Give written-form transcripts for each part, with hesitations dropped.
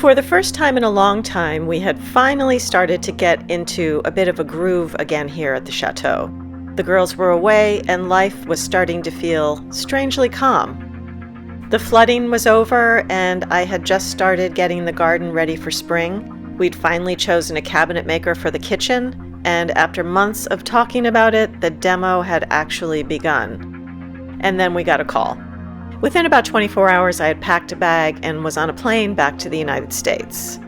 For the first time in a long time, we had finally started to get into a bit of a groove again here at the Chateau. The girls were away, and life was starting to feel strangely calm. The flooding was over, and I had just started getting the garden ready for spring. We'd finally chosen a cabinet maker for the kitchen, and after months of talking about it, the demo had actually begun. And then we got a call. Within about 24 hours, I had packed a bag and was on a plane back to the United States.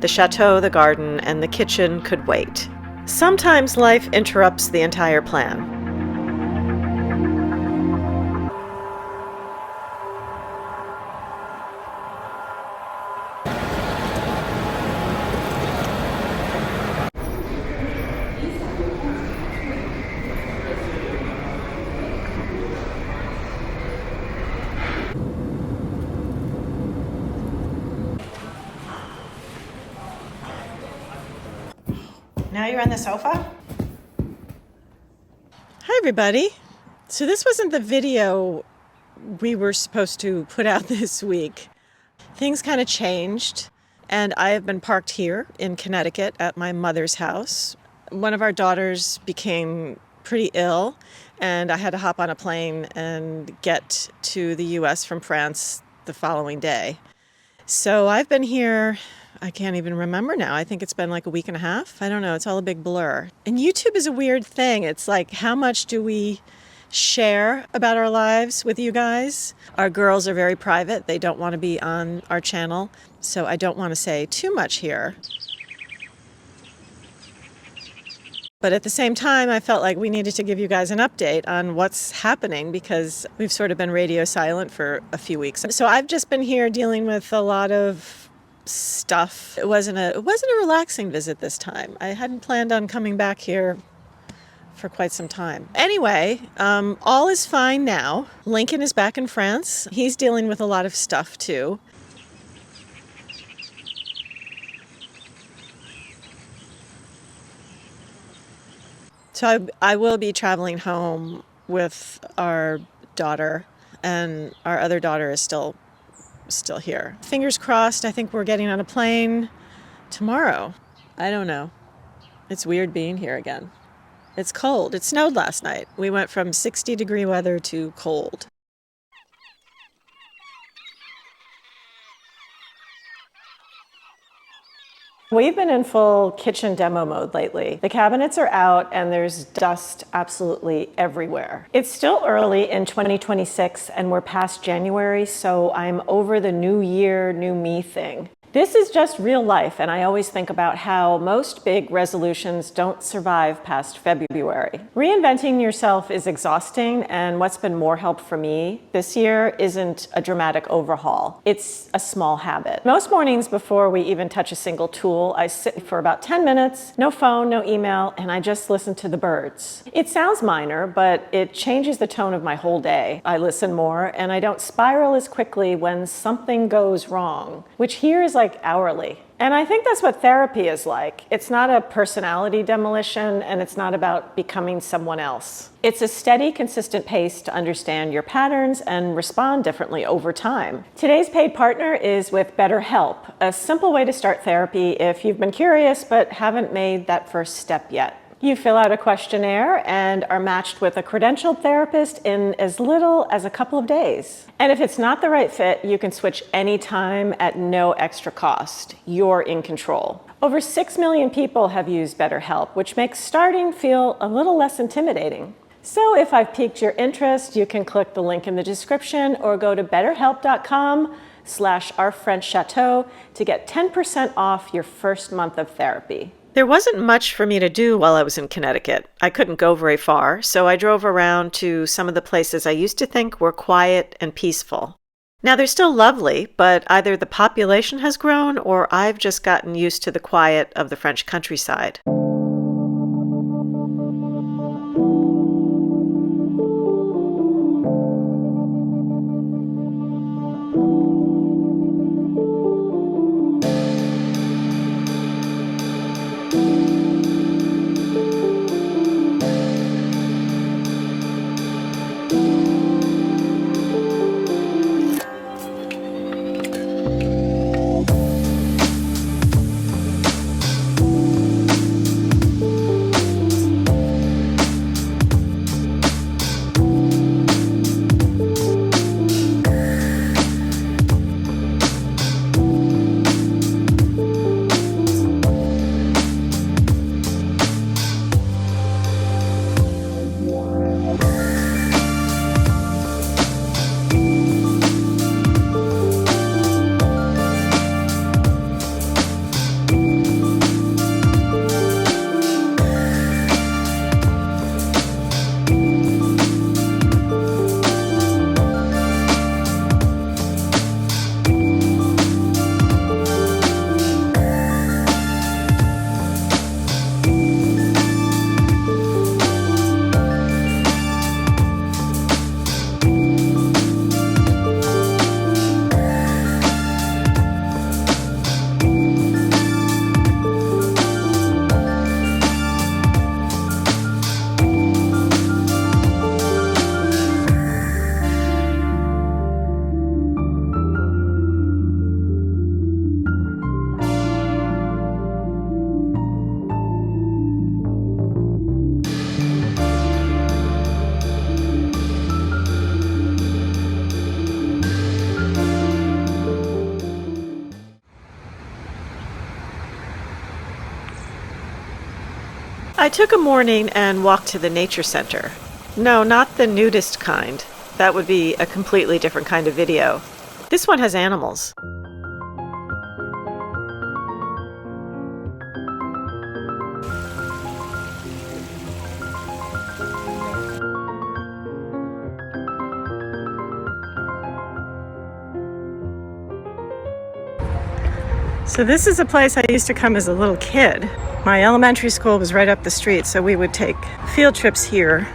The chateau, the garden, and the kitchen could wait. Sometimes life interrupts the entire plan. Now you're on the sofa? Hi, everybody. So this wasn't the video we were supposed to put out this week. Things kind of changed, and I have been parked here in Connecticut at my mother's house. One of our daughters became pretty ill, and I had to hop on a plane and get to the U.S. from France the following day. So I've been here, I can't even remember now. I think it's been like a week and a half. I don't know. It's all a big blur. And YouTube is a weird thing. It's like, how much do we share about our lives with you guys? Our girls are very private. They don't want to be on our channel. So I don't want to say too much here. But at the same time, I felt like we needed to give you guys an update on what's happening because we've sort of been radio silent for a few weeks. So I've just been here dealing with a lot of stuff. It wasn't a relaxing visit this time. I hadn't planned on coming back here for quite some time. Anyway, all is fine now. Lincoln is back in France. He's dealing with a lot of stuff too. So I will be traveling home with our daughter, and our other daughter is still here. Fingers crossed, I think we're getting on a plane tomorrow. I don't know. It's weird being here again. It's cold. It snowed last night. We went from 60-degree weather to cold. We've been in full kitchen demo mode lately. The cabinets are out and there's dust absolutely everywhere. It's still early in 2026 and we're past January, so I'm over the new year, new me thing. This is just real life, and I always think about how most big resolutions don't survive past February. Reinventing yourself is exhausting, and what's been more help for me this year isn't a dramatic overhaul. It's a small habit. Most mornings before we even touch a single tool, I sit for about 10 minutes, no phone, no email, and I just listen to the birds. It sounds minor, but it changes the tone of my whole day. I listen more, and I don't spiral as quickly when something goes wrong, which here is like hourly. And I think that's what therapy is like. It's not a personality demolition, and it's not about becoming someone else. It's a steady, consistent pace to understand your patterns and respond differently over time. Today's paid partner is with BetterHelp, a simple way to start therapy if you've been curious but haven't made that first step yet. You fill out a questionnaire and are matched with a credentialed therapist in as little as a couple of days. And if it's not the right fit, you can switch anytime at no extra cost. You're in control. Over 6 million people have used BetterHelp, which makes starting feel a little less intimidating. So if I've piqued your interest, you can click the link in the description or go to betterhelp.com/ourfrenchchateau to get 10% off your first month of therapy. There wasn't much for me to do while I was in Connecticut. I couldn't go very far, so I drove around to some of the places I used to think were quiet and peaceful. Now, they're still lovely, but either the population has grown or I've just gotten used to the quiet of the French countryside. I took a morning and walked to the nature center. No, not the nudist kind. That would be a completely different kind of video. This one has animals. So this is a place I used to come as a little kid. My elementary school was right up the street, so we would take field trips here.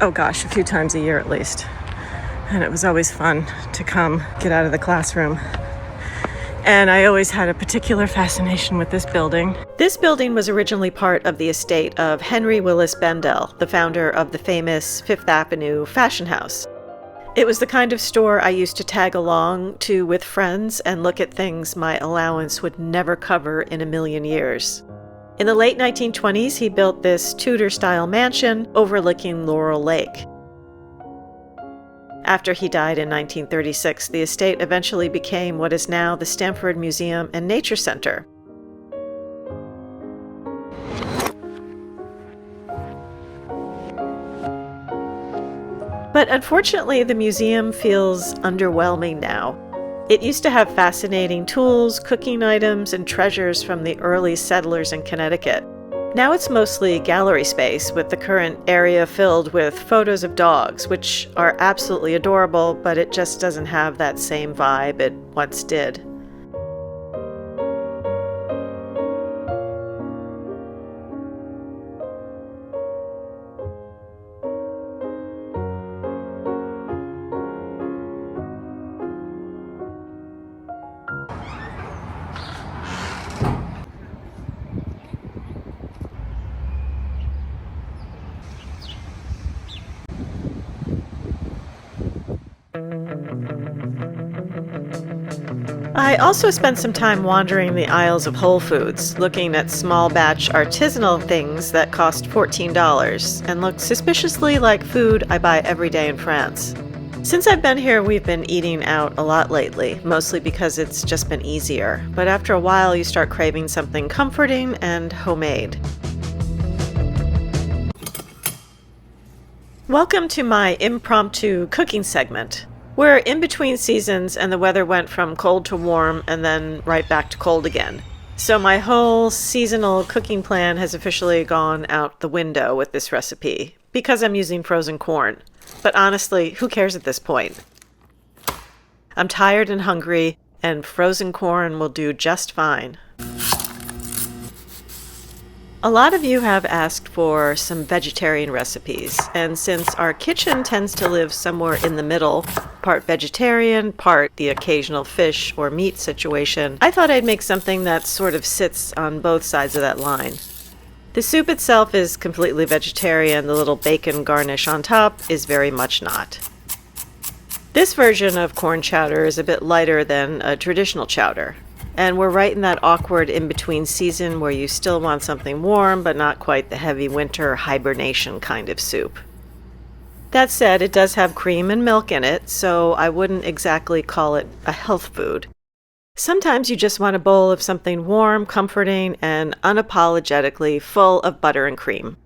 Oh gosh, a few times a year at least. And it was always fun to come get out of the classroom. And I always had a particular fascination with this building. This building was originally part of the estate of Henry Willis Bendel, the founder of the famous Fifth Avenue fashion house. It was the kind of store I used to tag along to with friends and look at things my allowance would never cover in a million years. In the late 1920s, he built this Tudor-style mansion overlooking Laurel Lake. After he died in 1936, the estate eventually became what is now the Stamford Museum and Nature Center. But unfortunately, the museum feels underwhelming now. It used to have fascinating tools, cooking items, and treasures from the early settlers in Connecticut. Now it's mostly gallery space, with the current area filled with photos of dogs, which are absolutely adorable, but it just doesn't have that same vibe it once did. I also spent some time wandering the aisles of Whole Foods, looking at small batch artisanal things that cost $14 and look suspiciously like food I buy every day in France. Since I've been here, we've been eating out a lot lately, mostly because it's just been easier. But after a while, you start craving something comforting and homemade. Welcome to my impromptu cooking segment. We're in between seasons and the weather went from cold to warm and then right back to cold again. So my whole seasonal cooking plan has officially gone out the window with this recipe because I'm using frozen corn. But honestly, who cares at this point? I'm tired and hungry, and frozen corn will do just fine. A lot of you have asked for some vegetarian recipes, and since our kitchen tends to live somewhere in the middle, part vegetarian, part the occasional fish or meat situation, I thought I'd make something that sort of sits on both sides of that line. The soup itself is completely vegetarian. The little bacon garnish on top is very much not. This version of corn chowder is a bit lighter than a traditional chowder. And we're right in that awkward in-between season where you still want something warm, but not quite the heavy winter hibernation kind of soup. That said, it does have cream and milk in it, so I wouldn't exactly call it a health food. Sometimes you just want a bowl of something warm, comforting, and unapologetically full of butter and cream.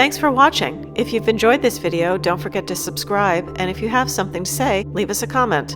Thanks for watching. If you've enjoyed this video, don't forget to subscribe, and if you have something to say, leave us a comment.